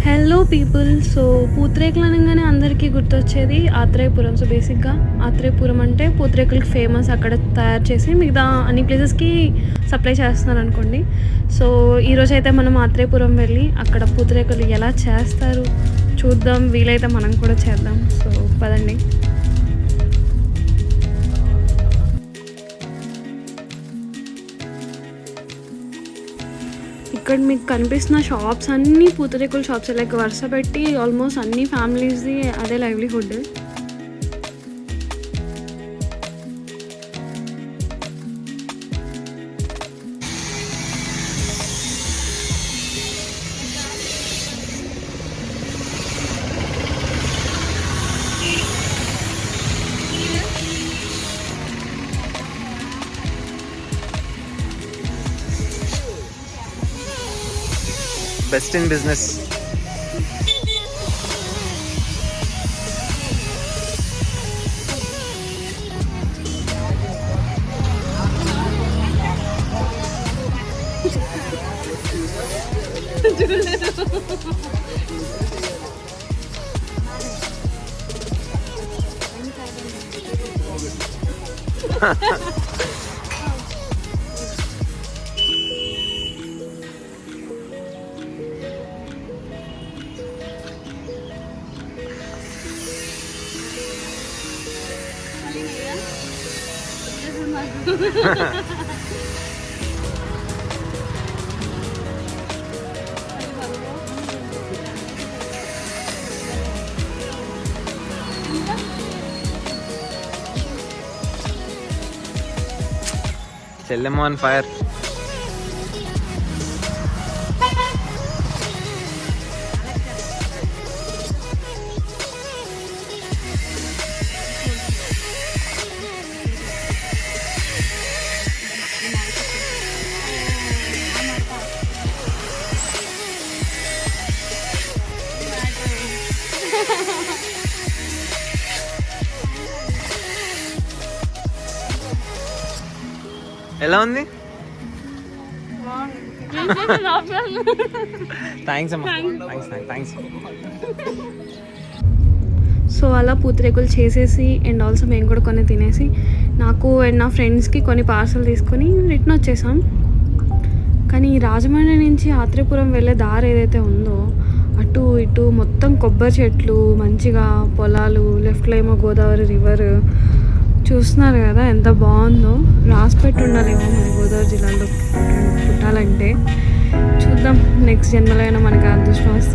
Hello people. So పూతరేకులు అనగానే అందరికీ గుర్తొచ్చేది ఆత్రేయపురం. సో బేసిక్గా ఆత్రేయపురం అంటే పూతరేకులకి ఫేమస్. అక్కడ తయారు చేసి మిగతా అన్ని ప్లేసెస్కి సప్లై చేస్తున్నారు అనుకోండి. సో ఈరోజు అయితే మనం ఆత్రేయపురం వెళ్ళి అక్కడ పూతరేకులు ఎలా చేస్తారు చూద్దాం. వీలైతే మనం కూడా చేద్దాం. సో పదండి. ఇక్కడ మీకు కనిపిస్తున్న షాప్స్ అన్నీ పూతరేకుల షాప్స్. లైక్ వరుస పెట్టి ఆల్మోస్ట్ అన్ని ఫ్యామిలీస్ది అదే livelihood. Best in business. Chellemma on fire. ఎలా ఉంది? థ్యాంక్స్ అమ్మా. థ్యాంక్స్. సో అలా పూతరేకులు చేసేసి అండ్ ఆల్సో మేము కూడా కొన్ని తినేసి నాకు అండ్ నా ఫ్రెండ్స్కి కొన్ని పార్సల్ తీసుకొని రిటర్న్ వచ్చేసాం. కానీ రాజమండ్రి నుంచి ఆత్రేయపురం వెళ్ళే దారి ఏదైతే ఉందో అటు ఇటు మొత్తం కొబ్బరి చెట్లు, మంచిగా పొలాలు, లెఫ్ట్లో ఏమో గోదావరి రివర్. చూస్తున్నారు కదా ఎంత బాగుందో. రాసి పెట్టి ఉండాలేమో మరి గోదావరి జిల్లాలో పుట్టాలంటే. చూద్దాం నెక్స్ట్ జన్మలో అయినా మనకి అదృష్టం వస్తే